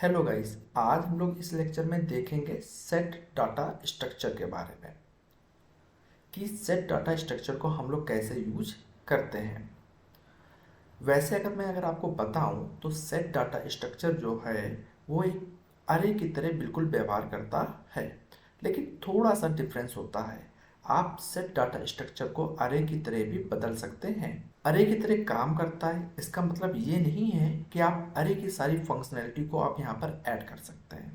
Hello guys, आज हम लोग इस लेक्चर में देखेंगे सेट डाटा स्ट्रक्चर के बारे में कि सेट डाटा स्ट्रक्चर को हम लोग कैसे यूज करते हैं। वैसे अगर आपको बताऊं तो सेट डाटा स्ट्रक्चर जो है वो एक अरे की तरह बिल्कुल व्यवहार करता है, लेकिन थोड़ा सा डिफरेंस होता है। आप सेट डाटा स्ट्रक्चर को अरे की तरह भी बदल सकते हैं। अरे की तरह काम करता है, इसका मतलब ये नहीं है कि आप अरे की सारी फंक्शनैलिटी को आप यहाँ पर ऐड कर सकते हैं।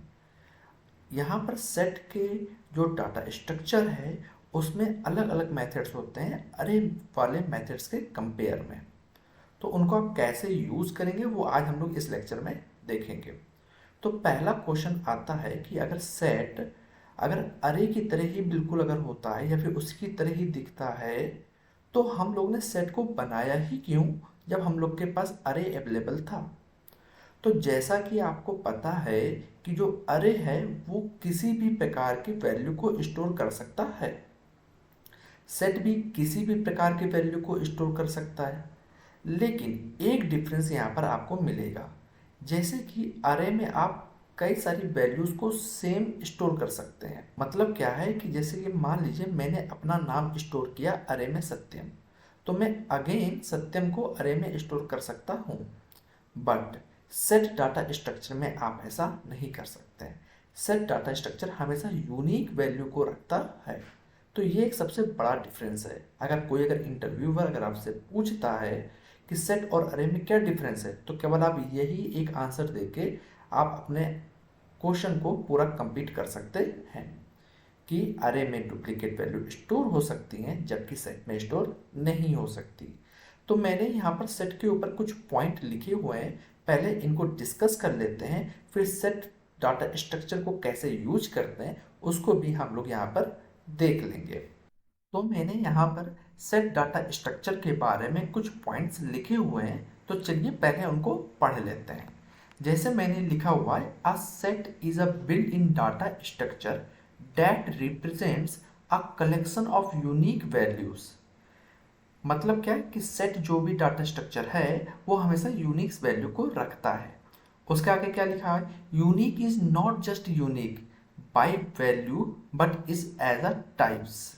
यहाँ पर सेट के जो डाटा स्ट्रक्चर है उसमें अलग अलग मेथड्स होते हैं अरे वाले मेथड्स के कंपेयर में। तो उनको आप कैसे यूज़ करेंगे वो आज हम लोग इस लेक्चर में देखेंगे। तो पहला क्वेश्चन आता है कि अगर सेट अगर अरे की तरह ही बिल्कुल अगर होता है या फिर उसकी तरह ही दिखता है तो हम लोग ने सेट को बनाया ही क्यों जब हम लोग के पास अरे अवेलेबल था। तो जैसा कि आपको पता है कि जो अरे है वो किसी भी प्रकार की वैल्यू को स्टोर कर सकता है, सेट भी किसी भी प्रकार की वैल्यू को स्टोर कर सकता है। लेकिन एक डिफरेंस यहाँ पर आपको मिलेगा, जैसे कि अरे में आप कई सारी वैल्यूज को सेम स्टोर कर सकते हैं। मतलब क्या है कि जैसे कि मान लीजिए मैंने अपना नाम स्टोर किया अरे में सत्यम, तो मैं अगेन सत्यम को अरे में स्टोर कर सकता हूँ। बट सेट डाटा स्ट्रक्चर में आप ऐसा नहीं कर सकते हैं। सेट डाटा स्ट्रक्चर हमेशा यूनिक वैल्यू को रखता है। तो ये एक सबसे बड़ा डिफरेंस है। अगर इंटरव्यूअर अगर आपसे पूछता है कि सेट और अरे में क्या डिफरेंस है, तो केवल आप यही एक आंसर देके आप अपने क्वेश्चन को पूरा कंप्लीट कर सकते हैं कि अरे में डुप्लीकेट वैल्यू स्टोर हो सकती हैं जबकि सेट में स्टोर नहीं हो सकती। तो मैंने यहाँ पर सेट के ऊपर कुछ पॉइंट लिखे हुए हैं, पहले इनको डिस्कस कर लेते हैं, फिर सेट डाटा स्ट्रक्चर को कैसे यूज करते हैं उसको भी हम लोग यहाँ पर देख लेंगे। तो मैंने यहाँ पर सेट डाटा स्ट्रक्चर के बारे में कुछ पॉइंट्स लिखे हुए हैं, तो चलिए पहले उनको पढ़ लेते हैं। जैसे मैंने लिखा हुआ है, a set is a built in data structure that represents a collection of unique values. मतलब क्या है कि सेट जो भी डाटा स्ट्रक्चर है वो हमेशा यूनिक वैल्यू को रखता है। उसके आगे क्या लिखा है, unique is not just unique by value but is as a types.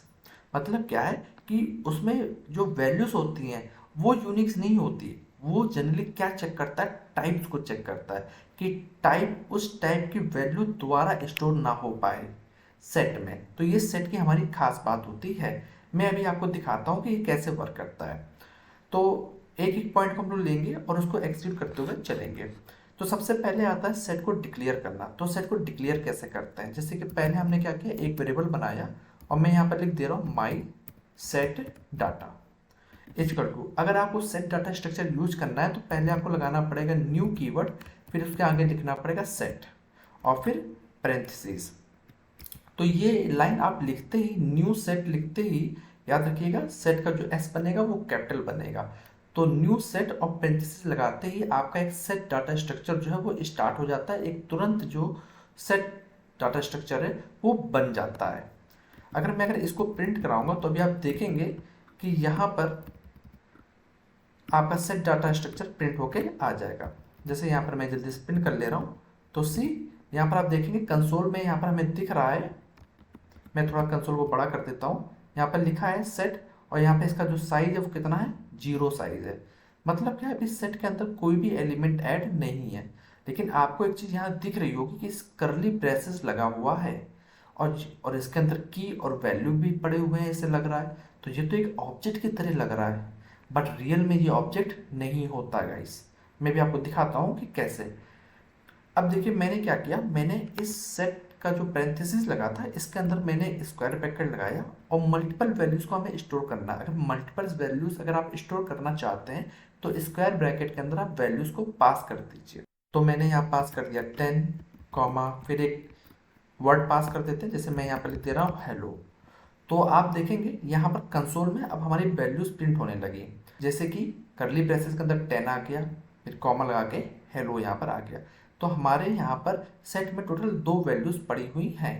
मतलब क्या है कि उसमें जो वैल्यूज होती हैं वो यूनिक्स नहीं होती, वो जनरली क्या चेक करता है, टाइप्स को चेक करता है कि टाइप उस टाइप की वैल्यू दोबारा स्टोर ना हो पाए सेट में। तो ये सेट की हमारी खास बात होती है। मैं अभी आपको दिखाता हूँ कि ये कैसे वर्क करता है। तो एक एक पॉइंट को हम लोग लेंगे और उसको एक्सिक्यूट करते हुए चलेंगे। तो सबसे पहले आता है सेट को डिक्लेयर करना। तो सेट को डिक्लेयर कैसे करते हैं, जैसे कि पहले हमने क्या किया, एक वेरिएबल बनाया और मैं यहाँ पर लिख दे रहा हूँ my set data equal to. अगर आपको सेट डाटा स्ट्रक्चर यूज करना है तो पहले आपको लगाना पड़ेगा न्यू कीवर्ड, फिर उसके आगे लिखना पड़ेगा सेट और फिर पैरेंथेसिस। तो ये लाइन आप लिखते ही, न्यू सेट लिखते ही याद रखिएगा सेट का जो एस बनेगा वो कैपिटल बनेगा। तो न्यू सेट और पैरेंथेसिस लगाते ही आपका एक सेट डाटा स्ट्रक्चर जो है वो स्टार्ट हो जाता है। एक तुरंत जो सेट डाटा स्ट्रक्चर है वो बन जाता है। अगर इसको प्रिंट कराऊंगा तो अभी आप देखेंगे कि यहाँ पर आपका सेट डाटा स्ट्रक्चर प्रिंट होके आ जाएगा। जैसे यहाँ पर मैं जल्दी से प्रिंट कर ले रहा हूँ तो सी यहाँ पर आप देखेंगे कंसोल में यहाँ पर हमें दिख रहा है। मैं थोड़ा कंसोल को बड़ा कर देता हूँ। यहाँ पर लिखा है सेट और यहाँ पे इसका जो साइज है वो कितना है, 0 साइज है। मतलब क्या है, इस सेट के अंदर कोई भी एलिमेंट ऐड नहीं है। लेकिन आपको एक चीज़ यहाँ दिख रही होगी कि इस करली ब्रेसेस लगा हुआ है और इसके अंदर की और वैल्यू भी पड़े हुए हैं, ऐसे लग रहा है। तो ये तो एक ऑब्जेक्ट की तरह लग रहा है, बट रियल में ये ऑब्जेक्ट नहीं होता गाइस। मैं भी आपको दिखाता हूँ कि कैसे। अब देखिए मैंने क्या किया, मैंने इस सेट का जो पैरेंथेसिस लगा था इसके अंदर मैंने स्क्वायर ब्रैकेट लगाया और मल्टीपल वैल्यूज को हमें स्टोर करना है। अगर मल्टीपल वैल्यूज अगर आप स्टोर करना चाहते हैं तो स्क्वायर ब्रैकेट के अंदर आप वैल्यूज को पास कर दीजिए। तो मैंने यहाँ पास कर दिया 10 कॉमा, फिर एक वर्ड पास कर देते हैं, जैसे मैं यहाँ पर लिख दे रहा हूँ हेलो। तो आप देखेंगे यहाँ पर कंसोल में अब हमारी वैल्यूज प्रिंट होने लगी, जैसे कि करली ब्रेसेस के अंदर 10 आ गया, फिर कॉमा लगा के हेलो यहाँ पर आ गया। तो हमारे यहाँ पर सेट में टोटल 2 वैल्यूज पड़ी हुई हैं।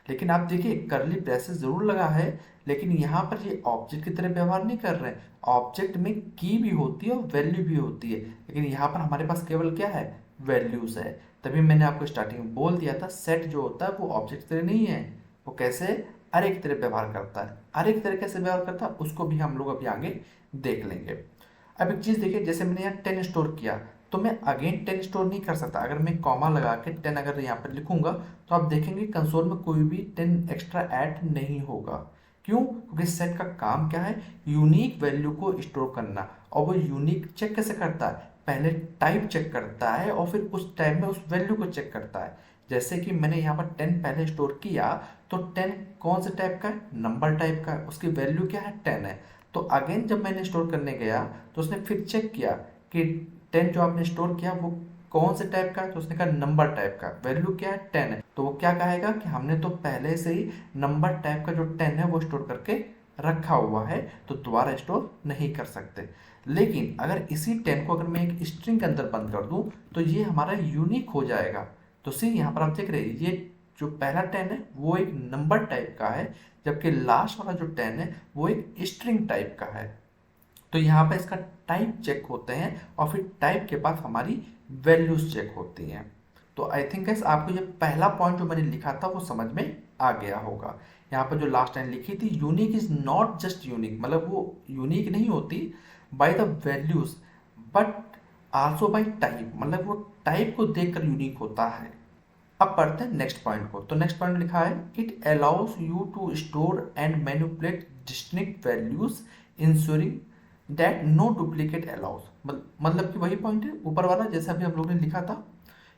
लेकिन आप देखिए करली ब्रेसेस जरूर लगा है, लेकिन यहाँ पर ये ऑब्जेक्ट की तरह व्यवहार नहीं कर रहे हैं। ऑब्जेक्ट में की भी होती है और वैल्यू भी होती है, लेकिन यहाँ पर हमारे पास केवल क्या है, वैल्यूज है। तभी मैंने आपको स्टार्टिंग में बोल दिया था सेट जो होता है वो ऑब्जेक्ट की तरह नहीं है, वो कैसे अरे की तरह व्यवहार करता है। अरे की तरह कैसे व्यवहार करता है उसको भी हम लोग अभी आगे देख लेंगे। अब एक चीज़ देखिए, जैसे मैंने यहाँ 10 स्टोर किया तो मैं अगेन 10 स्टोर नहीं कर सकता। अगर मैं कॉमा लगा के 10 अगर यहाँ पर लिखूंगा तो आप देखेंगे कंसोल में कोई भी 10 एक्स्ट्रा ऐड नहीं होगा। क्यों? क्योंकि सेट का काम क्या है, यूनिक वैल्यू को स्टोर करना। और वो यूनिक चेक कैसे करता है, पहले टाइप चेक करता है और फिर उस टाइप में उस वैल्यू को चेक करता है। जैसे कि मैंने यहाँ पर 10 पहले स्टोर किया तो 10 कौन से टाइप का है, नंबर टाइप का है, उसकी वैल्यू क्या है 10 है। तो अगेन जब मैंने स्टोर करने गया तो उसने फिर चेक किया कि 10 जो आपने स्टोर किया वो कौन से टाइप का है, तो उसने कहा नंबर टाइप का, वैल्यू क्या है 10 है। तो वो क्या कहेगा कि हमने तो पहले से ही नंबर टाइप का जो 10 है वो स्टोर करके रखा हुआ है, तो दोबारा स्टोर नहीं कर सकते। लेकिन अगर इसी 10 को अगर मैं एक स्ट्रिंग के अंदर बंद कर दूं तो ये हमारा यूनिक हो जाएगा। तो सी यहाँ पर आप देख रहे हैं ये जो पहला 10 है वो एक नंबर टाइप का है, जबकि लास्ट वाला जो 10 है वो एक स्ट्रिंग टाइप का है। तो यहाँ पे इसका टाइप चेक होते हैं और फिर टाइप के बाद हमारी वैल्यूज चेक होती हैं। तो आई थिंक गाइस आपको ये पहला पॉइंट जो मैंने लिखा था वो समझ में आ गया होगा। यहाँ पर जो लास्ट लाइन लिखी थी, unique is not just unique, मतलब वो यूनिक नहीं होती by the values but also by type, मतलब वो टाइप को देखकर यूनिक होता है। अब पढ़ते हैं नेक्स्ट पॉइंट को। तो नेक्स्ट पॉइंट लिखा है it allows you to store and manipulate distinct values ensuring that no duplicate allows. मतलब कि वही पॉइंट है ऊपर वाला जैसा भी हम लोग ने लिखा था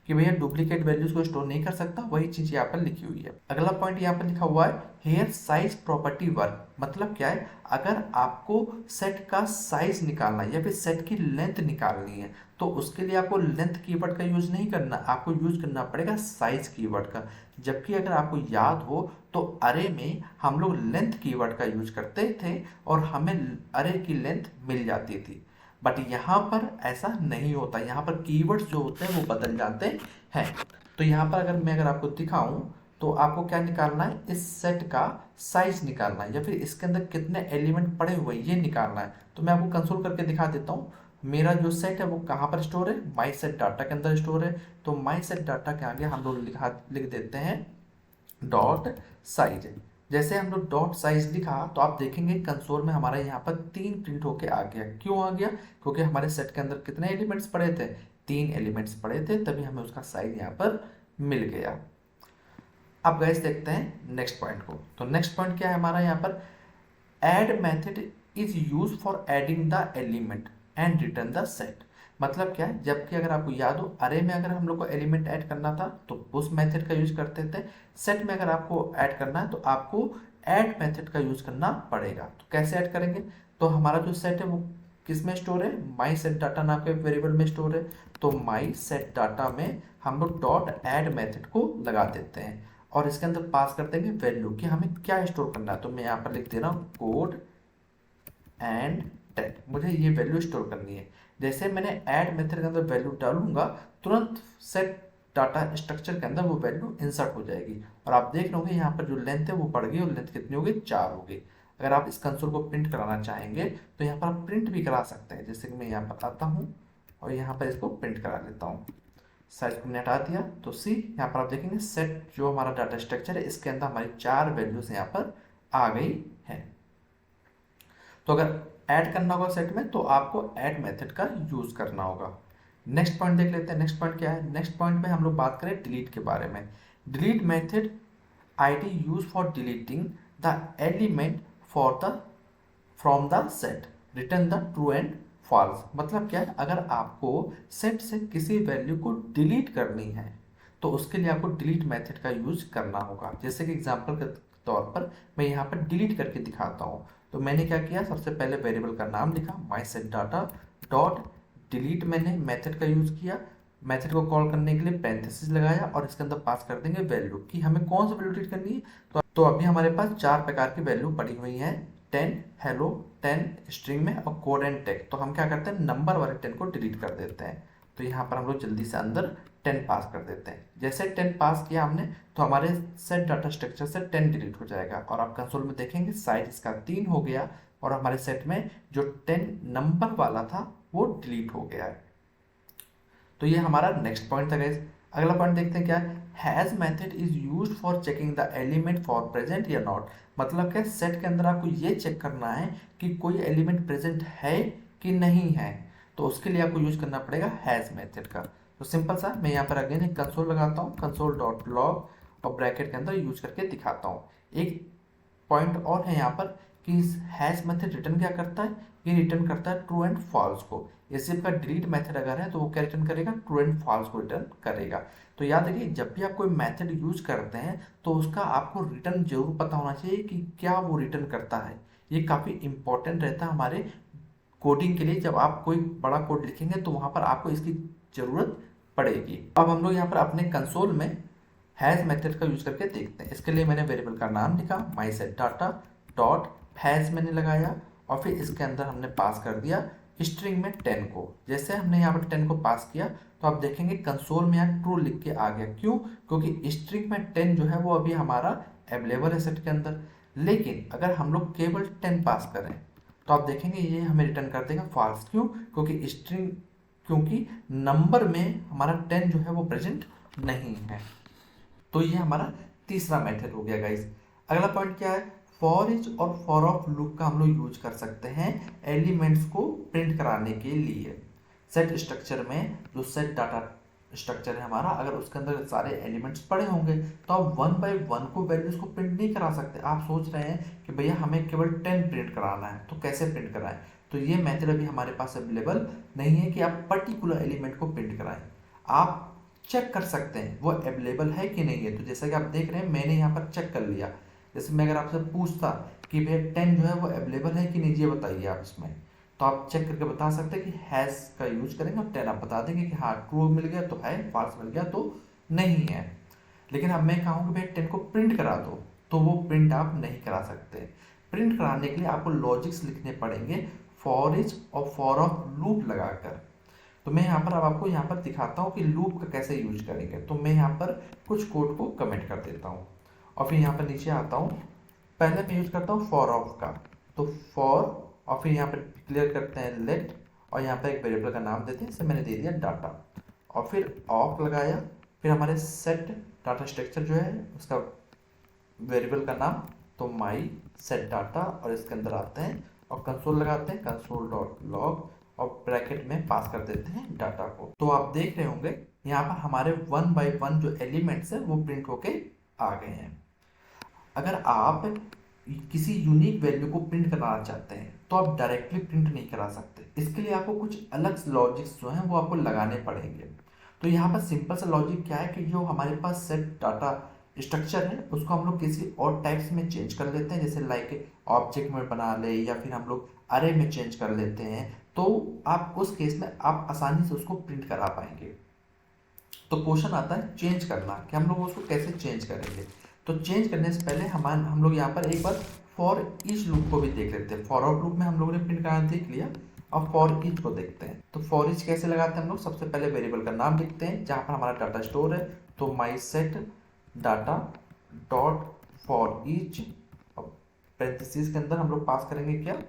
कि भैया डुप्लीकेट वैल्यूज को स्टोर नहीं कर सकता, वही चीज यहाँ पर लिखी हुई है। अगला पॉइंट यहाँ पर लिखा हुआ है हेयर साइज प्रॉपर्टी वर्क। मतलब क्या है, अगर आपको सेट का साइज निकालना है या फिर सेट की लेंथ निकालनी है तो उसके लिए आपको लेंथ कीवर्ड का यूज नहीं करना, आपको यूज करना पड़ेगा साइज कीवर्ड का। जबकि अगर आपको याद हो तो अरे में हम लोग लेंथ कीवर्ड का यूज करते थे और हमें अरे की लेंथ मिल जाती थी। बट यहाँ पर ऐसा नहीं होता, यहाँ पर कीवर्ड्स जो होते हैं वो बदल जाते हैं। तो यहाँ पर अगर आपको दिखाऊं तो आपको क्या निकालना है, इस सेट का साइज निकालना है या फिर इसके अंदर कितने एलिमेंट पड़े हुए हैं ये निकालना है। तो मैं आपको कंसोल करके दिखा देता हूँ। मेरा जो सेट है वो कहाँ पर स्टोर है, माई सेट डाटा के अंदर स्टोर है। तो माई सेट डाटा के आगे हम लोग लिख देते हैं डॉट साइज। जैसे हम लोग डॉट साइज लिखा तो आप देखेंगे कंसोल में हमारा यहाँ पर 3 प्रिंट होके आ गया। क्यों आ गया? क्योंकि हमारे सेट के अंदर कितने एलिमेंट्स पड़े थे, 3 एलिमेंट्स पड़े थे, तभी हमें उसका साइज यहाँ पर मिल गया। अब गाइस देखते हैं नेक्स्ट पॉइंट को। तो नेक्स्ट पॉइंट क्या है हमारा यहाँ पर, add method is use for adding the element and return the set. मतलब क्या है, जबकि अगर आपको याद हो अरे में अगर हम लोग को एलिमेंट ऐड करना था तो उस मेथड का यूज करते थे, सेट में अगर आपको ऐड करना है तो आपको ऐड मेथड का यूज करना पड़ेगा। तो कैसे ऐड करेंगे, तो हमारा जो सेट है वो किस में स्टोर है, माई सेट डाटा नाम के वेरिएबल में स्टोर है। तो माई सेट डाटा में हम लोग डॉट ऐड मेथड को लगा देते हैं और इसके अंदर पास कर देंगे वैल्यू कि हमें क्या स्टोर करना है। तो मैं यहाँ पर लिख दे रहा हूँ कोड एंड टैग, मुझे ये वैल्यू स्टोर करनी है। जैसे मैंने ऐड मेथड के अंदर वैल्यू डालूंगा तुरंत सेट डाटा स्ट्रक्चर के अंदर वो वैल्यू इंसर्ट हो जाएगी और आप देख रहे होंगे यहाँ पर जो लेंथ है वो बढ़ गई और लेंथ कितनी होगी, 4 होगी। अगर आप इस कंसोल को प्रिंट कराना चाहेंगे तो यहाँ पर आप प्रिंट भी करा सकते हैं। जैसे कि मैं यहाँ पर आता हूँ और यहाँ पर इसको प्रिंट करा लेता हूँ। साइज को मैंने हटा दिया तो सी यहाँ पर आप देखेंगे सेट जो हमारा डाटा स्ट्रक्चर है इसके अंदर हमारी 4 वैल्यूज यहाँ पर आ गई है। तो अगर ऐड करना होगा सेट में तो आपको ऐड मेथड का यूज करना होगा। नेक्स्ट पॉइंट देख लेते हैं। नेक्स्ट पॉइंट क्या है, नेक्स्ट पॉइंट में हम लोग बात करें डिलीट के बारे में। Delete method ID use for deleting the element for the from the set return the true and false. मतलब क्या है, अगर आपको सेट से किसी वैल्यू को डिलीट करनी है तो उसके लिए आपको डिलीट मेथड का यूज करना होगा। जैसे कि एग्जांपल के तौर पर मैं यहाँ पर डिलीट करके दिखाता हूँ। तो मैंने क्या किया, सबसे पहले वेरिएबल का नाम लिखा माई सेट डाटा डॉट डिलीट, मैंने मेथड का यूज किया। मेथड को कॉल करने के लिए पैरेंथेसिस लगाया और इसके अंदर पास कर देंगे वैल्यू कि हमें कौन सी वैल्यू डिलीट करनी है। तो अभी हमारे पास 4 प्रकार की वैल्यू पड़ी हुई हैं, 10 हेलो, 10 स्ट्रिंग में और कोड एंड टैग। तो हम क्या करते हैं, नंबर वाले 10 को डिलीट कर देते हैं। तो यहाँ पर हम लोग जल्दी से अंदर 10 पास कर देते हैं। जैसे 10 पास किया हमने तो हमारे सेट डाटा स्ट्रक्चर से 10 डिलीट हो जाएगा और आप कंसोल में देखेंगे साइज इसका 3 हो गया और हमारे सेट में जो 10 नंबर वाला था वो डिलीट हो गया है। तो ये हमारा नेक्स्ट पॉइंट था गाइस। अगला पॉइंट देखते हैं क्या है, has method is used for checking the element for present या नॉट। मतलब क्या, सेट के अंदर आपको ये चेक करना है कि कोई एलिमेंट प्रेजेंट है कि नहीं है, तो उसके लिए आपको यूज करना पड़ेगा हैज मेथड का। तो सिंपल सा मैं यहाँ पर अगेन एक कंसोल लगाता हूँ, कंसोल डॉट लॉग, और ब्रैकेट के अंदर यूज करके दिखाता हूँ। एक पॉइंट और है यहाँ पर कि हैश मेथड रिटर्न क्या करता है, ये रिटर्न करता है ट्रू एंड फॉल्स को। जैसे आपका डिलीट मेथड अगर है तो वो क्या रिटर्न करेगा, ट्रू एंड फॉल्स को रिटर्न करेगा। तो याद रखिए, जब भी आप कोई मेथड यूज करते हैं तो उसका आपको रिटर्न जरूर पता होना चाहिए कि क्या वो रिटर्न करता है। ये काफ़ी इंपॉर्टेंट रहता है हमारे कोडिंग के लिए। जब आप कोई बड़ा कोड लिखेंगे तो वहाँ पर आपको इसकी ज़रूरत पड़ेगी। अब हम लोग यहाँ पर अपने कंसोल में हैज मेथड का यूज करके देखते हैं। इसके लिए मैंने वेरिएबल का नाम लिखा माई सेट डाटा डॉट हैज मैंने लगाया, और फिर इसके अंदर हमने पास कर दिया स्ट्रिंग में 10 को। जैसे हमने यहाँ पर 10 को पास किया तो आप देखेंगे कंसोल में यहाँ ट्रू लिख के आ गया। क्यों? क्योंकि स्ट्रिंग में 10 जो है वो अभी हमारा अवेलेबल है सेट के अंदर। लेकिन अगर हम लोग केवल 10 पास करें तो आप देखेंगे ये हमें रिटर्न कर देगा फॉल्स। क्यों? क्योंकि नंबर में हमारा 10 जो है वो प्रेजेंट नहीं है। तो ये हमारा तीसरा मेथड हो गया गाइस। अगला पॉइंट क्या है, फॉर इच और फॉर ऑफ लूप का हम लोग यूज कर सकते हैं एलिमेंट्स को प्रिंट कराने के लिए। सेट स्ट्रक्चर में जो सेट डाटा स्ट्रक्चर है हमारा, अगर उसके अंदर सारे एलिमेंट्स पड़े होंगे तो आप वन बाय वन को वैल्यूज को प्रिंट नहीं करा सकते। आप सोच रहे हैं कि भैया हमें केवल 10 प्रिंट कराना है, तो कैसे प्रिंट कराएं? तो ये मेथड अभी हमारे पास अवेलेबल नहीं है कि आप पर्टिकुलर एलिमेंट को प्रिंट कराएं। आप चेक कर सकते हैं वो अवेलेबल है कि नहीं है। तो जैसा कि आप देख रहे हैं मैंने यहाँ पर चेक कर लिया। जैसे मैं अगर आपसे पूछता कि भैया 10 जो है वो अवेलेबल है कि नहीं, ये बताइए आप इसमें, तो आप चेक करके बता सकते हैं कि हैज का यूज करेंगे और 10 आप बता देंगे कि हाँ ट्रू मिल गया तो है, फॉल्स मिल गया तो नहीं है। लेकिन अब मैं कहूँ कि भैया 10 को प्रिंट करा दो, तो वो प्रिंट आप नहीं करा सकते। प्रिंट कराने के लिए आपको लॉजिक्स लिखने पड़ेंगे फॉर इच और फॉर ऑफ लूप लगाकर। तो मैं यहाँ पर अब आपको यहाँ पर दिखाता हूँ कि लूप का कैसे यूज करेंगे। तो मैं यहाँ पर कुछ कोड को कमेंट कर देता हूँ और फिर यहाँ पर नीचे आता हूँ। पहले मैं यूज करता हूँ फॉर ऑफ का, तो फॉर, और फिर यहाँ पर डिक्लेयर करते हैं लेट, और यहाँ पर एक वेरिएबल का नाम देते हैं, इसे मैंने दे दिया डाटा, और फिर ऑफ लगाया। फिर हमारे सेट डाटा स्ट्रक्चर जो है उसका वेरिएबल का नाम तो माई सेट डाटा, और इसके अंदर आते हैं और कंसोल लगाते हैं, कंसोल डॉट लॉग, और ब्रैकेट में पास कर देते हैं डाटा को। तो आप देख रहे होंगे यहाँ पर हमारे वन बाय वन जो एलिमेंट्स है वो प्रिंट होके आ गए हैं। अगर आप किसी यूनिक वैल्यू को प्रिंट कराना चाहते हैं तो आप डायरेक्टली प्रिंट नहीं करा सकते। इसके लिए आपको कुछ अलग लॉजिक्स जो हैं वो आपको लगाने पड़ेंगे। तो यहाँ पर सिंपल सा लॉजिक क्या है कि जो हमारे पास सेट डाटा स्ट्रक्चर है उसको हम लोग किसी और टाइप्स में चेंज कर लेते हैं, जैसे लाइक ऑब्जेक्ट में बना ले, या फिर हम लोग अरे में चेंज कर लेते हैं। तो आप उस केस में आप आसानी से उसको प्रिंट करा पाएंगे। तो क्वेश्चन आता है चेंज करना, कि हम लोग उसको कैसे चेंज करेंगे। तो चेंज करने से पहले हम लोग यहाँ पर एक बार फॉर ईच लूप को भी देख लेते हैं। फॉर आउट लूप में हम लोगों ने प्रिंट कराना देख लिया, अब फॉर ईच को देखते हैं। तो फॉर ईच कैसे लगाते हैं हम लोग, सबसे पहले वेरिएबल का नाम लिखते हैं जहाँ पर हमारा डाटा स्टोर है, तो माई set data dot for each, parenthesis के अंदर हम लोग पास करेंगे क्या,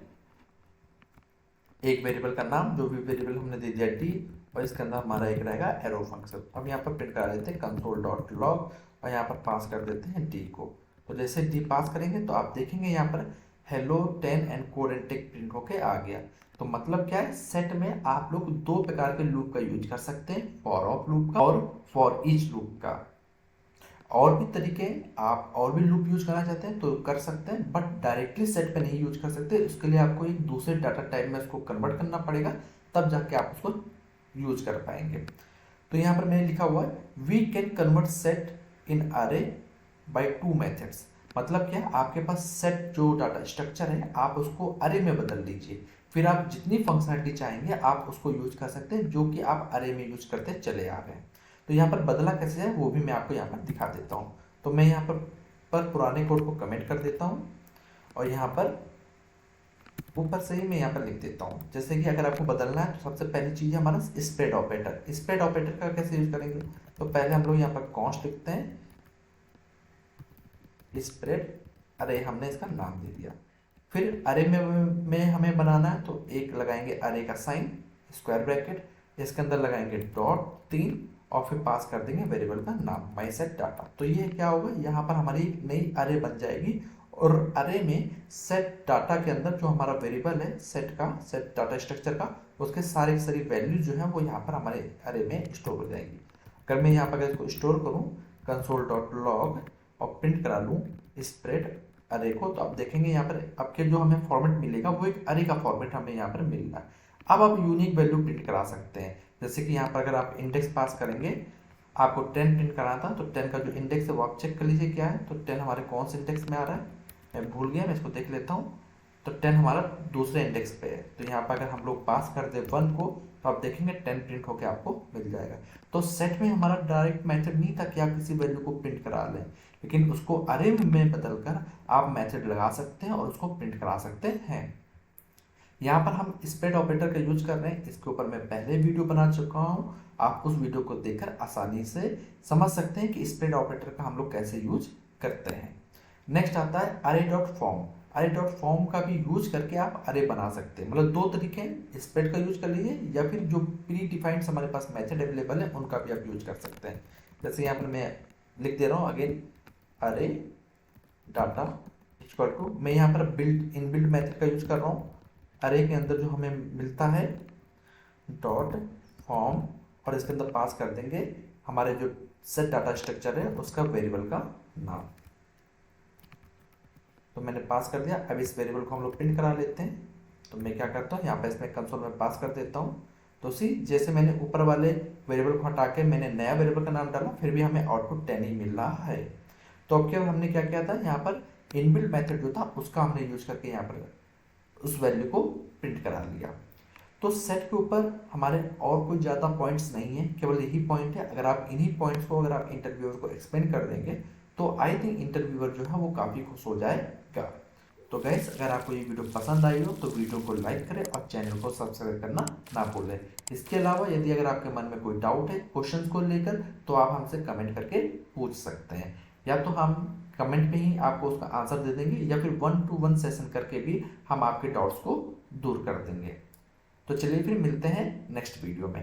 एक वेरिएबल का नाम, जो भी वेरिएबल हमने दे दिया डी, और इसके अंदर हमारा एक रहेगा एरो फंक्शन। अब यहाँ पर प्रिंट करा देते हैं कंसोल डॉट लॉग, और यहाँ पर पास कर देते हैं डी को। तो जैसे डी पास करेंगे तो आप देखेंगे यहाँ पर hello 10 and code and tech print होके आ गया। तो मतलब क्या है, सेट में आप लोग दो प्रकार के लूप का यूज कर सकते हैं, फॉर ऑफ लूप का और फॉर ईच लूप का। और भी तरीके, आप और भी लूप यूज करना चाहते हैं तो कर सकते हैं, बट डायरेक्टली सेट पे नहीं यूज कर सकते। उसके लिए आपको एक दूसरे डाटा टाइप में उसको कन्वर्ट करना पड़ेगा, तब जाके आप उसको यूज कर पाएंगे। तो यहाँ पर मैंने लिखा हुआ है वी कैन कन्वर्ट सेट इन अरे बाय टू मेथड्स। मतलब क्या, आपके पास सेट जो डाटा स्ट्रक्चर है आप उसको अरे में बदल दीजिए, फिर आप जितनी फंक्शनलिटी चाहेंगे आप उसको यूज कर सकते हैं, जो कि आप अरे में यूज करते चले आ रहे हैं। तो यहाँ पर बदला कैसे है वो भी मैं आपको यहाँ पर दिखा देता हूँ। तो मैं यहाँ पर पुराने कोड को कमेंट कर देता हूँ, और यहाँ पर ऊपर से ही मैं यहाँ पर लिख देता हूँ। जैसे कि अगर आपको बदलना है तो सबसे पहली चीज़ है हमारा स्प्रेड ऑपरेटर। स्प्रेड ऑपरेटर का कैसे यूज करेंगे, तो पहले हम लोग यहाँ पर कॉन्स्ट लिखते हैं, स्प्रेड अरे, हमने इसका नाम दे दिया। फिर अरे में हमें बनाना है तो एक लगाएंगे अरे का साइन, स्क्वायर ब्रैकेट, इसके अंदर लगाएंगे डॉट 3, और फिर पास कर देंगे वेरिएबल का नाम माई सेट डाटा। तो ये क्या होगा, यहाँ पर हमारी एक नई अरे बन जाएगी और अरे में सेट डाटा के अंदर जो हमारा वेरिएबल है सेट डाटा स्ट्रक्चर का, उसके सारी की सारी वैल्यू जो है वो यहाँ पर हमारे अरे में स्टोर हो जाएगी। अगर मैं यहाँ पर इसको स्टोर करूँ console.log और प्रिंट करा लूँ स्प्रेड अरे को, तो आप देखेंगे यहाँ पर आपके जो हमें फॉर्मेट मिलेगा वो एक अरे का फॉर्मेट हमें यहाँ पर मिल रहा है। अब आप यूनिक वैल्यू प्रिंट करा सकते हैं, जैसे कि यहाँ पर अगर आप इंडेक्स पास करेंगे, आपको 10 प्रिंट कराना था, तो 10 का जो इंडेक्स है वो आप चेक कर लीजिए क्या है। तो 10 हमारे कौन से इंडेक्स में आ रहा है, मैं भूल गया, मैं इसको देख लेता हूँ। तो 10 हमारा दूसरे इंडेक्स पे है, तो यहाँ पर अगर हम लोग पास कर दे 1 को, तो आप देखेंगे 10 प्रिंट होकर आपको मिल जाएगा। तो सेट में हमारा डायरेक्ट मेथड नहीं था कि आप किसी वैल्यू को प्रिंट करा लें, लेकिन उसको अरे में बदलकर आप मेथड लगा सकते हैं और उसको प्रिंट करा सकते हैं। यहाँ पर हम स्प्रेड ऑपरेटर का यूज कर रहे हैं, इसके ऊपर मैं पहले वीडियो बना चुका हूँ, आप उस वीडियो को देखकर आसानी से समझ सकते हैं कि स्प्रेड ऑपरेटर का हम लोग कैसे यूज करते हैं। नेक्स्ट आता है अरे डॉट फॉर्म। अरे डॉट फॉर्म का भी यूज करके आप अरे बना सकते हैं, मतलब दो तरीके हैं, स्प्रेड का यूज कर लीजिए या फिर जो प्री डिफाइंड हमारे पास मेथड अवेलेबल है उनका भी आप यूज कर सकते हैं। जैसे यहाँ पर मैं लिख दे रहा हूँ अगेन अरे डाटा इक्वल टू, मैं यहाँ पर इनबिल्ट मेथड का यूज कर रहा हूँ। अरे के अंदर जो हमें मिलता है डॉट फॉर्म और इसके अंदर पास कर देंगे हमारे जो सेट डाटा स्ट्रक्चर है उसका वेरिएबल का नाम। तो मैंने पास कर दिया। अब इस वेरिएबल को हम लोग प्रिंट करा लेते हैं। तो मैं क्या करता हूँ, यहाँ पे इसमें कंसोल में पास कर देता हूँ। तो सी जैसे मैंने ऊपर वाले वेरिएबल को हटा के मैंने नया वेरिएबल का नाम डाला, फिर भी हमें आउटपुट 10 ही मिल रहा है। तो अब क्या हमने क्या किया था, यहाँ पर इनबिल्ट मेथड जो था उसका हमने यूज करके यहाँ पर उस वैल्यू को प्रिंट करा लिया। तो सेट के ऊपर हमारे और कोई ज़्यादा पॉइंट्स नहीं है, केवल यही पॉइंट है। अगर आप इन्हीं पॉइंट्स को अगर आप इंटरव्यूअर को एक्सप्लेन कर देंगे तो आई थिंक इंटरव्यूअर जो है वो काफ़ी खुश हो जाएगा। तो गाइस अगर आपको ये वीडियो पसंद आई हो तो वीडियो को लाइक करें और चैनल को सब्सक्राइब करना ना भूलें। इसके अलावा यदि अगर आपके मन में कोई डाउट है क्वेश्चंस को लेकर तो आप हमसे कमेंट करके पूछ सकते हैं, या तो हम कमेंट में ही आपको उसका आंसर दे देंगे या फिर 1-to-1 सेशन करके भी हम आपके डाउट्स को दूर कर देंगे। तो चलिए फिर मिलते हैं नेक्स्ट वीडियो में।